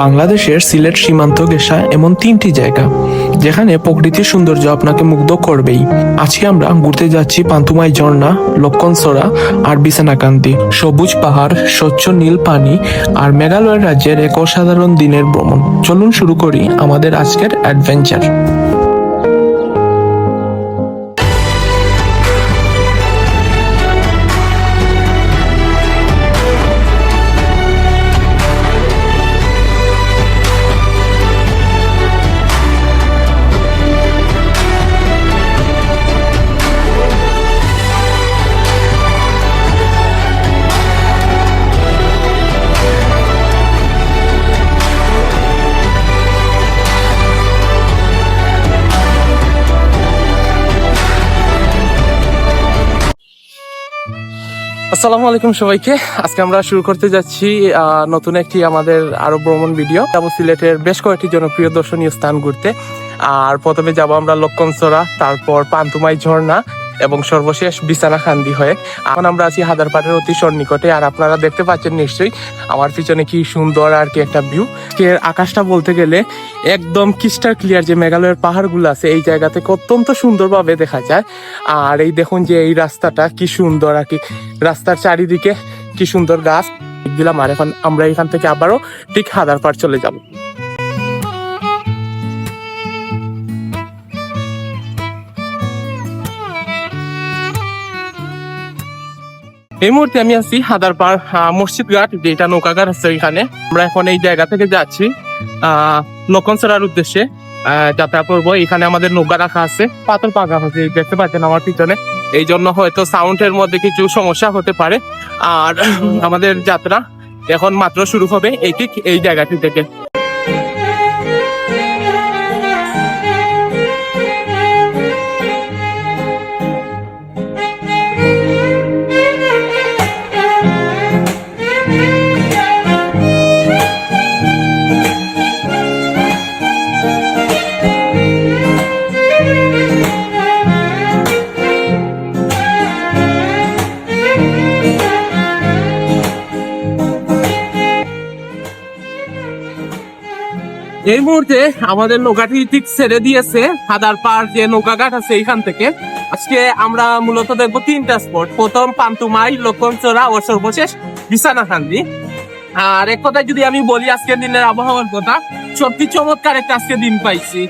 বাংলাদেশের সিলেট সীমান্ত ঘেঁষা এমন তিনটি জায়গা যেখানে প্রকৃতির সৌন্দর্য আপনাকে মুগ্ধ করবেই। আজকে আমরা ঘুরতে যাচ্ছি পান্তুমাই ঝর্ণা, লক্ষণছড়া আর বিছানাকান্দি। সবুজ পাহাড়, স্বচ্ছ নীল পানি আর মেঘালয় রাজ্যের এক অসাধারণ দিনের ভ্রমণ। চলুন শুরু করি আমাদের আজকের অ্যাডভেঞ্চার। আসসালামু আলাইকুম সবাইকে। আজকে আমরা শুরু করতে যাচ্ছি নতুন একটি আমাদের আরো ভ্রমণ ভিডিও। যাবো সিলেটের বেশ কয়েকটি জনপ্রিয় দর্শনীয় স্থান ঘুরতে। আর প্রথমে যাব আমরা লক্ষণছড়া, তারপর পান্তুমাই ঝর্ণা এবং সর্বশেষ বিছানাকান্দি হয়ে। এখন আমরা আছি হাদারপাড়ের অতি সন্নিকটে। আর আপনারা দেখতে পাচ্ছেন নিশ্চয়ই আমার পিছনে কি সুন্দর আর কি একটা ভিউ। আকাশটা বলতে গেলে একদম ক্রিস্টাল ক্লিয়ার। যে মেঘালয়ের পাহাড়গুলো আছে এই জায়গা থেকে অত্যন্ত সুন্দরভাবে দেখা যায়। আর এই দেখুন যে এই রাস্তাটা কি সুন্দর আর কি, রাস্তার চারিদিকে কি সুন্দর গাছ দিলাম। আর এখন আমরা এখান থেকে আবারও ঠিক হাদারপাড় চলে যাব। এই মুহূর্তে আমি আছি হাদারপাড় মসজিদ ঘাট, যেটা নৌকা ঘাট আছে এখানে। আমরা এখন এই জায়গা থেকে যাচ্ছি লক্ষণছড়ার উদ্দেশ্যে যাত্রা করবো। এখানে আমাদের নৌকা রাখা আছে, পাথর পাকা আছে দেখতে পাচ্ছেন আমার পিছনে। এই জন্য হয়তো সাউন্ডের মধ্যে কিছু সমস্যা হতে পারে। আর আমাদের যাত্রা এখন মাত্র শুরু হবে এই জায়গাটি থেকে। এই মুহূর্তে আমাদের নৌকাটি ঠিক ছেড়ে দিয়েছে হাদারপাড় যে নৌকা ঘাট আছে এইখান থেকে। আজকে আমরা মূলত দেখবো তিনটা স্পট। প্রথম পান্তুমাই, লক্ষণছড়া ও সর্বশেষ বিছানাকান্দি। আর এক কথায় যদি আমি বলি আজকের দিনের আবহাওয়ার কথা, সত্যি চমৎকার একটা আজকে দিন পাইছি।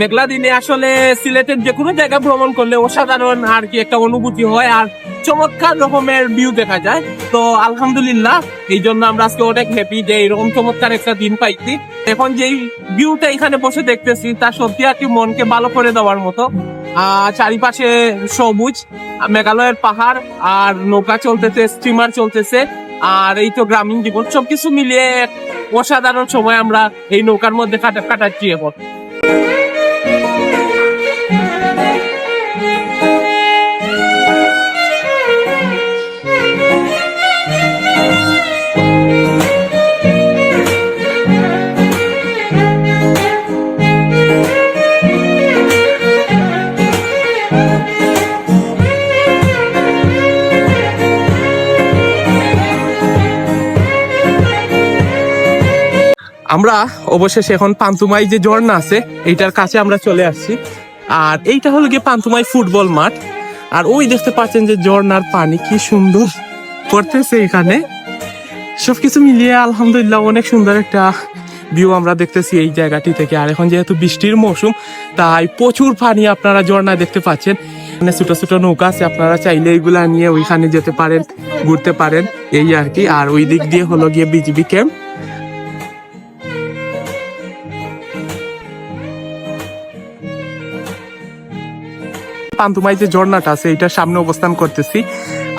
মেঘলা দিনে আসলে সিলেটের যে কোনো জায়গা ভ্রমণ করলে অসাধারণ আর কি একটা অনুভূতি হয়, আর চমৎকার রকমের ভিউ দেখা যায়। তো আলহামদুলিল্লাহ, এই জন্য আমরা আজকে অনেক হ্যাপি যে এরকম চমৎকার একটা দিন পাইছি। এখন যেই ভিউটা এখানে বসে দেখতেছি তা সত্যি আর কি মনকে ভালো করে দেওয়ার মতো। চারিপাশে সবুজ, মেঘালয়ের পাহাড়, আর নৌকা চলতেছে, স্টিমার চলতেছে, আর এই তো গ্রামীণ জীবন, সবকিছু মিলিয়ে অসাধারণ সময় আমরা এই নৌকার মধ্যে কাটাচ্ছি এখন। আমরা অবশেষে এখন পান্তুমাই যে ঝর্ণা আছে এইটার কাছে আমরা চলে আসছি। আর এইটা হলো গিয়ে পান্তুমাই ফুটবল মাঠ। আর ওই দেখতে পাচ্ছেন যে ঝর্ণার পানি কি সুন্দর পড়তেছে এখানে। সবকিছু মিলিয়ে আলহামদুলিল্লাহ অনেক সুন্দর একটা ভিউ আমরা দেখতেছি এই জায়গাটি থেকে। আর এখন যেহেতু বৃষ্টির মৌসুম, তাই প্রচুর পানি আপনারা ঝর্ণায় দেখতে পাচ্ছেন। এখানে ছোট ছোট নৌকা আছে, আপনারা চাইলে এইগুলা নিয়ে ওইখানে যেতে পারেন, ঘুরতে পারেন এই আর কি। আর ওই দিক দিয়ে হলো গিয়ে বিজিবি ক্যাম্প। পান্তুমাই যে ঝর্ণাটা আছে এইটার সামনে অবস্থান করতেছি।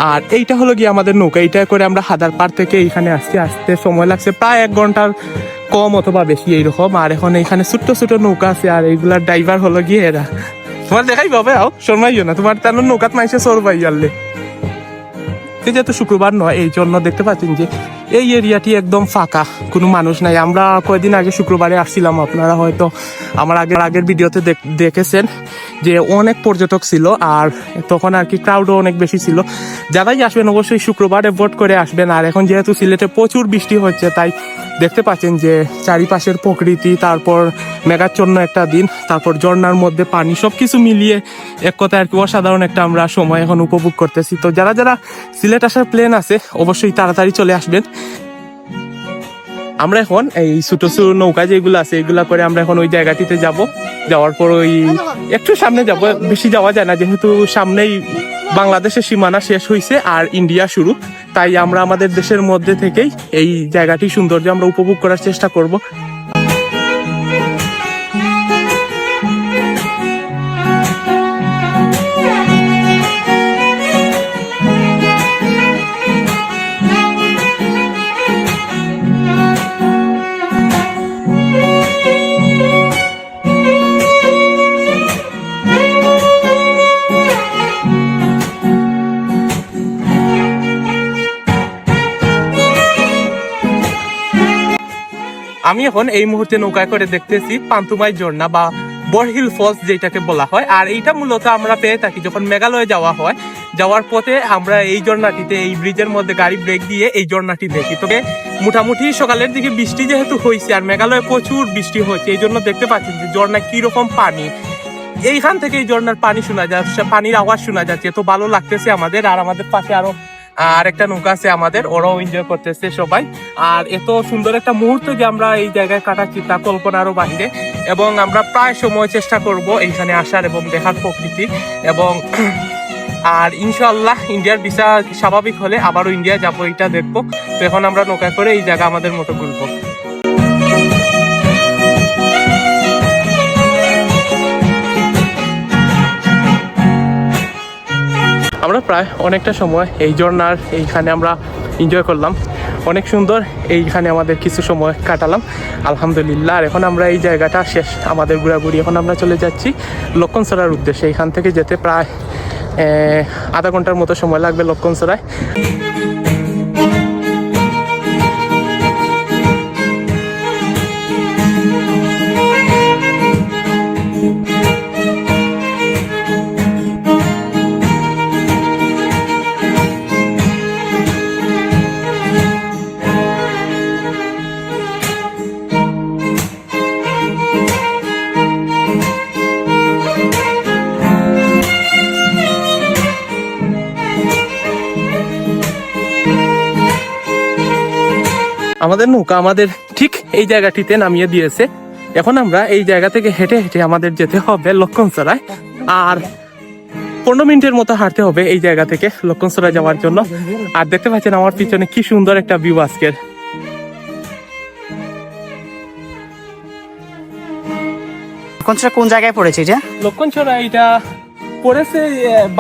আর এইটা হলো গিয়ে আমাদের নৌকা। এইটা করে আমরা হাদারপাড় থেকে এখানে আসতে সময় লাগছে প্রায় 1 ঘন্টার কম অথবা বেশি এইরকম। আর এখন এখানে ছোট্ট ছোট নৌকা আছে, আর এইগুলার ড্রাইভার হলো গিয়ে এরা। তোমার দেখাই পাবে, আও শর্মাইও না, তোমার তেমন নৌকাত মাইসে চড়বাই আনলে। যেহেতু শুক্রবার নয় এই জন্য দেখতে পাচ্ছেন যে এই এরিয়াটি একদম ফাঁকা, কোনো মানুষ নাই। আমরা কয়েকদিন আগে শুক্রবারে আসছিলাম, আপনারা হয়তো আমার আগের ভিডিওতে দেখেছেন যে অনেক পর্যটক ছিল, আর তখন আর কি ক্রাউডও অনেক বেশি ছিল। যারাই আসবেন অবশ্যই শুক্রবার অ্যাভয়েড করে আসবেন। আর এখন যেহেতু সিলেটে প্রচুর বৃষ্টি হচ্ছে, তাই দেখতে পাচ্ছেন যে চারিপাশের প্রকৃতি, তারপর মেঘাচ্ছন্ন একটা দিন, তারপর ঝর্ণার মধ্যে পানি, সবকিছু মিলিয়ে এক কথায় আর কি অসাধারণ একটা আমরা সময় এখন উপভোগ করতেছি। তো যারা যারা সিলেট আসার প্ল্যান আছে অবশ্যই তাড়াতাড়ি চলে আসবেন। আমরা এখন এই ছোট ছোট নৌকা যেগুলো আছে এগুলা করে আমরা এখন ওই জায়গাটিতে যাব। যাওয়ার পর ওই একটু সামনে যাব, বেশি যাওয়া যায় না যেহেতু সামনেই বাংলাদেশের সীমানা শেষ হয়েছে আর ইন্ডিয়া শুরু, তাই আমরা আমাদের দেশের মধ্যে থেকেই এই জায়গাটি সৌন্দর্য আমরা উপভোগ করার চেষ্টা করব। আমি এখন এই মুহূর্তে নৌকায় করে দেখতেছি পান্তুমাই ঝর্ণা বা বরহিল ফলস যেটাকে বলা হয়। আর এইটা মূলত আমরা পেয়ে থাকি যখন মেঘালয়ে যাওয়া হয়, যাওয়ার পথে আমরা এই ঝর্ণাটিতে, এই ব্রিজের মধ্যে গাড়ি ব্রেক দিয়ে এই ঝর্ণাটি দেখি। তবে মোটামুটি সকালের দিকে বৃষ্টি যেহেতু হয়েছে আর মেঘালয়ে প্রচুর বৃষ্টি হচ্ছে, এই জন্য দেখতে পাচ্ছেন যে ঝর্ণা কিরকম পানি। এইখান থেকে এই ঝর্ণার পানি শোনা যাচ্ছে, পানির আওয়াজ শোনা যাচ্ছে, তো ভালো লাগতেছে আমাদের। আর আমাদের পাশে আরো আর একটা নৌকা আছে আমাদের, ওরাও এনজয় করতেছে সবাই। আর এত সুন্দর একটা মুহূর্ত যে আমরা এই জায়গায় কাটাচ্ছি তা কল্পনারও বাহিরে। এবং আমরা প্রায় সময় চেষ্টা করব এইখানে আসার এবং দেখার প্রকৃতি। এবং আর ইনশাআল্লাহ ইন্ডিয়ার ভিসা স্বাভাবিক হলে আবারও ইন্ডিয়া যাবো, এটা দেখবো। তো এখন আমরা নৌকায় করে এই জায়গা আমাদের মতো ঘুরবো। আমরা প্রায় অনেকটা সময় এই ঝর্ণার এইখানে আমরা এনজয় করলাম, অনেক সুন্দর এইখানে আমাদের কিছু সময় কাটালাম আলহামদুলিল্লাহ। আর এখন আমরা এই জায়গাটা শেষ আমাদের ঘোরাঘুরি, এখন আমরা চলে যাচ্ছি লক্ষণসরার উদ্দেশ্যে। এইখান থেকে যেতে প্রায় আধা ঘন্টার মতো সময় লাগবে লক্ষণসরায়। আমাদের নৌকা আমাদের ঠিক এই জায়গাটিতে নামিয়ে দিয়েছে। এখন আমরা এই জায়গা থেকে হেঁটে হেঁটে আমাদের যেতে হবে লক্ষণসরায়। আর 15 মিনিটের মতো হাঁটতে হবে এই জায়গা থেকে লক্ষণসরায় যাওয়ার জন্য। আর দেখতে পাচ্ছেন আমার পিছনে কি সুন্দর একটা ভিউ আজকের। লক্ষণসরা কোন জায়গায় পড়েছে এটা? লক্ষণসরা এটা পড়েছে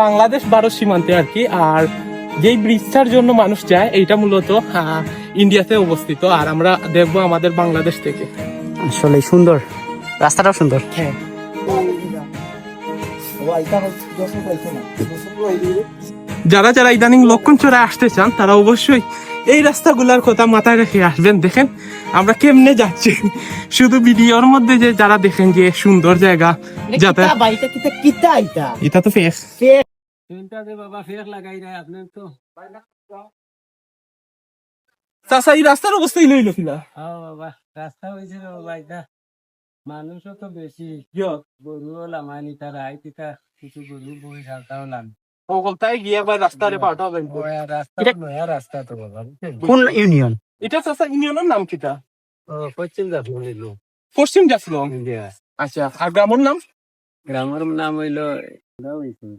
বাংলাদেশ ভারত সীমান্তে আর কি। আর যেই ব্রিজটার জন্য মানুষ যায় এইটা মূলত ইন্ডিয়াতে অবস্থিত। আর আমরা দেখবো আমাদের বাংলাদেশ থেকে। আসলে সুন্দর, রাস্তাটাও সুন্দর। হ্যাঁ, যারা যারা ইদানিং লক্ষণসরা আসতে চান তারা অবশ্যই এই রাস্তাগুলার কথা মাথায় রেখে আসবেন। দেখেন আমরা কেমনে যাচ্ছি, শুধু ভিডিওর মধ্যে যে যারা দেখেন যে সুন্দর জায়গা যাতে এটা তো ফেস চাচা এই রাস্তার অবস্থাই লইল কিনা রাস্তা হয়েছে মানুষও তো বেশি গরুও লামানি তারা আইতিকা কিছু গরু বই ঝালটাও লাম তাই গিয়ে আবার রাস্তারে পাঠাবেন। রাস্তা তো বাবা কোন ইউনিয়ন এটা চাচা ইউনিয়নের নাম কিটা? পশ্চিম জাফলং এলো পশ্চিম জাফলং। আচ্ছা, আর গ্রামের নাম? গ্রামের নাম হইলো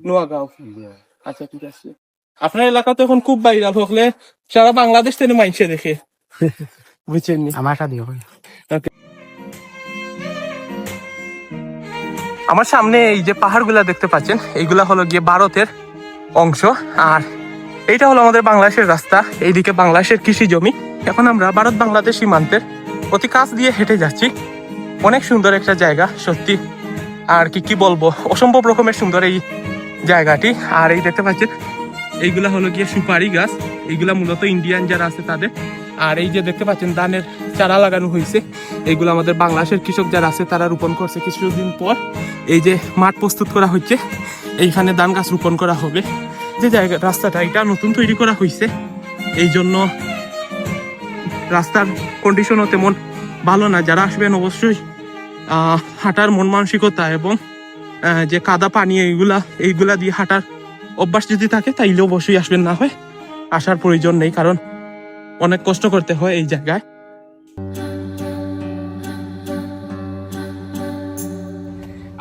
নোয়াগাঁও। আচ্ছা ঠিক আছে। আপনার এলাকা তো এখন খুব ভাইরাল হলে সারা বাংলাদেশ থেকে মাইনছে দেখে, বুঝছেন? আমার সাথে আমার সামনে এই যে পাহাড়গুলা দেখতে পাচ্ছেন এইগুলা হলো গিয়ে ভারতের অংশ। আর এইটা হলো আমাদের বাংলাদেশের রাস্তা, এইদিকে বাংলাদেশের কৃষি জমি। এখন আমরা ভারত বাংলাদেশ সীমান্তের অতি কাছ দিয়ে হেঁটে যাচ্ছি। অনেক সুন্দর একটা জায়গা সত্যি, আর কি বলবো, অসম্ভব রকমের সুন্দর এই জায়গাটি। আর এই দেখতে পাচ্ছেন এইগুলা হলো গিয়ে সুপারি গাছ, এইগুলা মূলত ইন্ডিয়ান যারা আছে তাদের। আর এই যে দেখতে পাচ্ছেন ধানের চারা লাগানো হয়েছে, এইগুলো আমাদের বাংলাদেশের কৃষক যারা আছে তারা রোপণ করছে। কিছুদিন পর এই যে মাঠ প্রস্তুত করা হচ্ছে, এইখানে ধান গাছ রোপণ করা হবে। যে জায়গা রাস্তাটা এটা নতুন তৈরি করা হয়েছে, এই জন্য রাস্তার কন্ডিশনও তেমন ভালো না। যারা আসবেন অবশ্যই হাঁটার মন মানসিকতা এবং যে কাদা পানি এইগুলা দিয়ে হাঁটার অভ্যাস যদি থাকে তাইলে অবশ্যই আসবেন, না হয় আসার প্রয়োজন নেই, কারণ অনেক কষ্ট করতে হয় এই জায়গায়।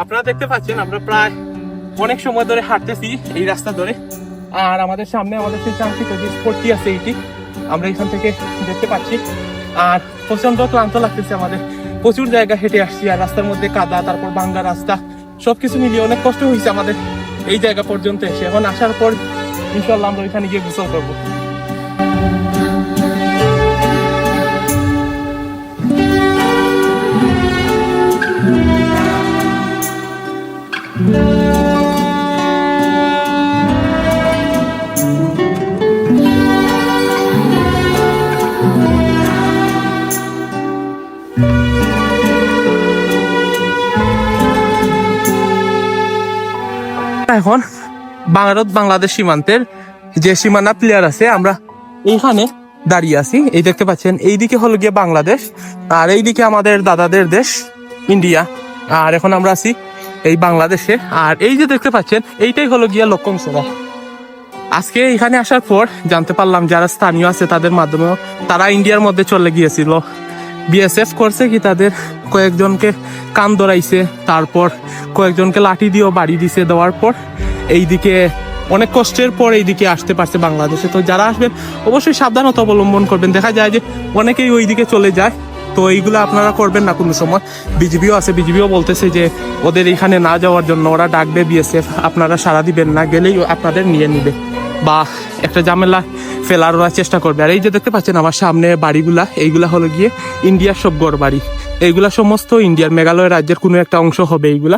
আপনারা দেখতে পাচ্ছেন আমরা প্রায় অনেক সময় ধরে হাঁটতেছি এই রাস্তা ধরে, আর আমাদের সামনে আমাদের সেই কাঙ্ক্ষিত যে স্পটটি আছে এইটি আমরা এখান থেকে দেখতে পাচ্ছি। আর প্রচন্ড ক্লান্ত লাগতেছে আমাদের, প্রচুর জায়গা হেঁটে আসছি, আর রাস্তার মধ্যে কাদা, তারপর ভাঙ্গা রাস্তা, সবকিছু মিলিয়ে অনেক কষ্ট হয়েছে আমাদের এই জায়গা পর্যন্ত এসে। এখন আসার পর ইনশাল্লাহ আমরা ওইখানে গিয়ে গোসল করবো। এখন ভারত বাংলাদেশ সীমান্তের যে সীমানা প্লেয়ার আছে, আমরা এইখানে দাঁড়িয়ে আছি। এই দেখতে পাচ্ছেন এইদিকে হলো গিয়ে বাংলাদেশ, আর এইদিকে আমাদের দাদাদের দেশ ইন্ডিয়া। আর এখন আমরা আছি এই বাংলাদেশে, আর এই যে দেখতে পাচ্ছেন এইটাই হলো গিয়া লক্ষণসরা। আজকে এখানে আসার পর জানতে পারলাম যারা স্থানীয় আছে তাদের মাধ্যমে তারা ইন্ডিয়ার মধ্যে চলে গিয়েছিল। বিএসএফ করছে কি তাদের কয়েকজনকে কান ধরাইছে, তারপর কয়েকজনকে লাঠি দিয়েও বাড়ি দিছে, দেওয়ার পর এইদিকে অনেক কষ্টের পর এইদিকে আসতে পারছে বাংলাদেশে। তো যারা আসবেন অবশ্যই সাবধানতা অবলম্বন করবেন। দেখা যায় যে অনেকেই ওইদিকে চলে যায়, তো এইগুলো আপনারা করবেন না কোনো সময়। বিজিবিও আছে, বিজিবিও বলতেছে যে ওদের এখানে না যাওয়ার জন্য, ওরা ডাকবে বিএসএফ, আপনারা সাড়া দিবেন না, গেলেই আপনাদের নিয়ে নিবে বা একটা ঝামেলা ফেলার ওরা চেষ্টা করবে। আর এই যে দেখতে পাচ্ছেন আমার সামনে বাড়িগুলা, এইগুলা হলো গিয়ে ইন্ডিয়ার সব গড় বাড়ি, এইগুলা সমস্ত ইন্ডিয়ার মেঘালয় রাজ্যের কোনো একটা অংশ হবে এইগুলা।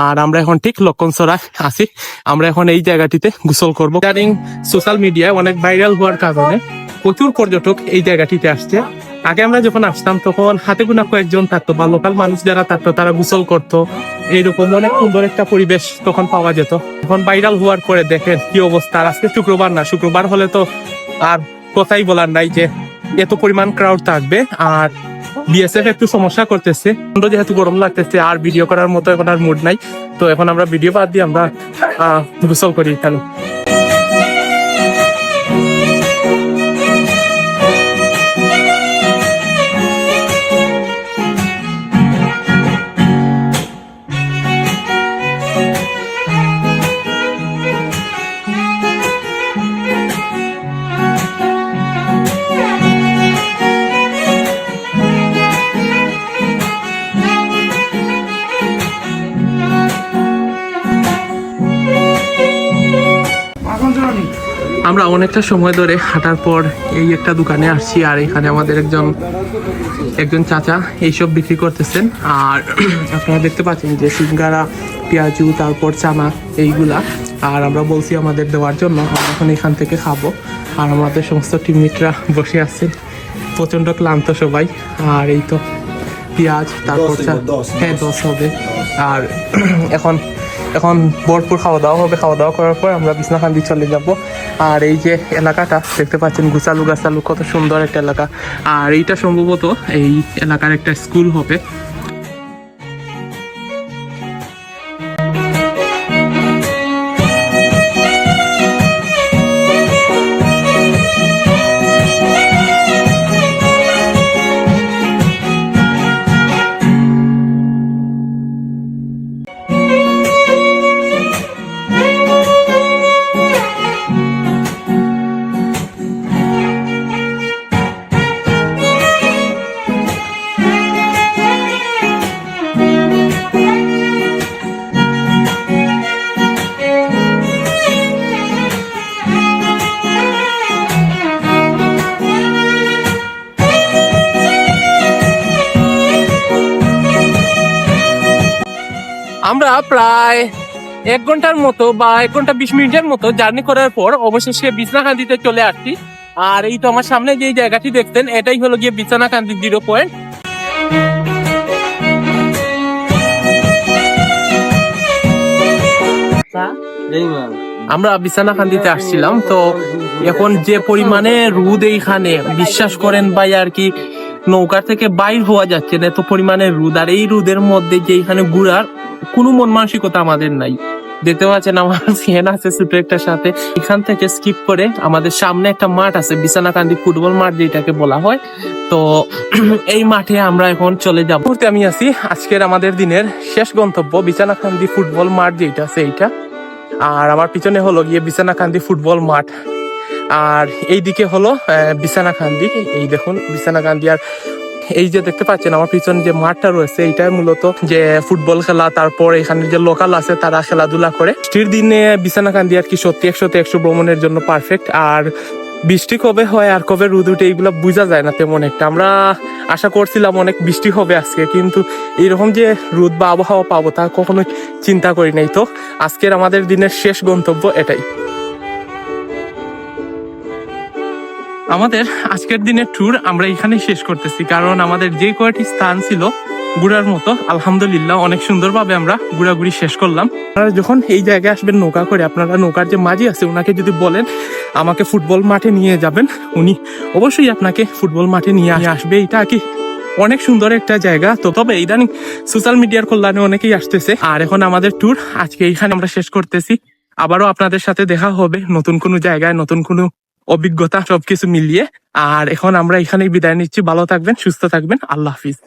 আর আমরা এখন ঠিক লক্ষণসরায় আছি, আমরা এখন এই জায়গাটিতে গোসল করবো। ইদানিং সোশ্যাল মিডিয়ায় অনেক ভাইরাল হওয়ার কারণে প্রচুর পর্যটক এই জায়গাটিতে আসছে। আগে আমরা যখন আসতাম তখন হাতে গোনা কয়েকজন থাকতো বা লোকাল মানুষ যারা থাকতো তারা গোসল করতো, এইরকম অনেক সুন্দর একটা পরিবেশ তখন পাওয়া যেত। এখন ভাইরাল হওয়ার পরে দেখেন কি অবস্থা। আজকে শুক্রবার না, শুক্রবার হলে তো আর কথাই বলার নাই যে এত পরিমাণ ক্রাউড থাকবে। আর বিএসএফ একটু সমস্যা করতেছে, যেহেতু গরম লাগতেছে আর ভিডিও করার মতো এখন আর মুড নাই, তো এখন আমরা ভিডিও বাদ দিয়ে আমরা গোসল করি এখানে। আমরা অনেকটা সময় ধরে হাঁটার পর এই একটা দোকানে আসছি, আর এখানে আমাদের একজন চাচা এইসব বিক্রি করতেছেন। আর আপনারা দেখতে পাচ্ছেন যে সিঙ্গারা, পেঁয়াজু, তারপর চানা এইগুলা। আর আমরা বলছি আমাদের দেওয়ার জন্য, আমরা এখন এখান থেকে খাবো। আর আমাদের সমস্ত টিমমেটরা বসে আছেন, প্রচন্ড ক্লান্ত সবাই। আর এই তো পেঁয়াজ, তারপর হ্যাঁ 10 হবে। আর এখন ভরপুর খাওয়া দাওয়া হবে। খাওয়া দাওয়া করার পর আমরা বিছনাকান্দি চলে যাব। আর এই যে এলাকাটা দেখতে পাচ্ছেন গুছালু গাছালু, কত সুন্দর একটা এলাকা। আর এইটা সম্ভবত এই এলাকার একটা স্কুল হবে। আমরা প্রায় 1 ঘন্টার মতো বা 1 ঘন্টা 20 মিনিটের মতো জার্নি করার পর অবশেষে বিছনাকান্দিতে চলে আসছি। আর এই তো আমার সামনে যে জায়গাটি দেখতেন এটাই হলো গিয়ে বিছানাকান্দি 0 পয়েন্ট। আমরা বিছানাকান্দিতে আসছিলাম, তো এখন যে পরিমাণে রোদ এইখানে, বিশ্বাস করেন ভাই আর কি নৌকা থেকে বাইর হওয়া যাচ্ছে না, এত পরিমাণে রোদ। আর এই রোদের মধ্যে যে এখানে ঘুরার কোনো মন মানসিকতা আমাদের নাই। দেখতে পাচ্ছেন আমার ফ্যান আছে ছোট একটা সাথে। এখান থেকে স্কিপ করে আমাদের সামনে একটা মাঠ আছে, বিছানাকান্দি ফুটবল মাঠ যেটাকে বলা হয়। তো এই মাঠে আমরা এখন চলে যাব। মুহূর্তে আমি আছি আজকের আমাদের দিনের শেষ গন্তব্য বিছানাকান্দি ফুটবল মাঠ যেটা আছে এইটা। আর আমার পিছনে হলো গিয়ে বিছানাকান্দি ফুটবল মাঠ, আর এইদিকে হলো বিছানাকান্দি। এই দেখুন বিছানাকান্দি। আর এই যে দেখতে পাচ্ছেন আমার পিছনে যে মাঠটা রয়েছে, এইটাই মূলত যে ফুটবল খেলা, তারপর এখানে যে লোকাল আছে তারা খেলাধুলা করে। বৃষ্টির দিনে বিছানাকান্দি আর কি সত্যি 100-100 ভ্রমণের জন্য পারফেক্ট। আর বৃষ্টি কবে হয় আর কবে রোদ উঠে এইগুলো বোঝা যায় না তেমন একটা। আমরা আশা করছিলাম অনেক বৃষ্টি হবে আজকে, কিন্তু এইরকম যে রোদ বা আবহাওয়া পাবো তা কখনোই চিন্তা করি নাই। তো আজকের আমাদের দিনের শেষ গন্তব্য এটাই। আমাদের আজকের দিনের ট্যুর আমরা এখানে শেষ করতেছি, কারণ আমাদের যে কয়টি স্থান ছিল ঘোরার মতো আলহামদুলিল্লাহ অনেক সুন্দরভাবে আমরা ঘোরাঘুরি শেষ করলাম। আপনারা যখন এই জায়গায় আসবেন নৌকা করে, আপনারা নৌকার যে মাঝি আছে ওনাকে যদি বলেন আমাকে ফুটবল মাঠে নিয়ে যাবেন, উনি অবশ্যই আপনাকে ফুটবল মাঠে নিয়ে আসবে। এটা কি অনেক সুন্দর একটা জায়গা। তো তবে ইদানিং সোশ্যাল মিডিয়ার কল্যাণে অনেকেই আসতেছে। আর এখন আমাদের ট্যুর আজকে এইখানে আমরা শেষ করতেছি। আবারও আপনাদের সাথে দেখা হবে নতুন কোনো জায়গায়, নতুন কোনো অভিজ্ঞতা, সবকিছু মিলিয়ে। আর এখন আমরা এখানেই বিদায় নিচ্ছি। ভালো থাকবেন, সুস্থ থাকবেন, আল্লাহ হাফিজ।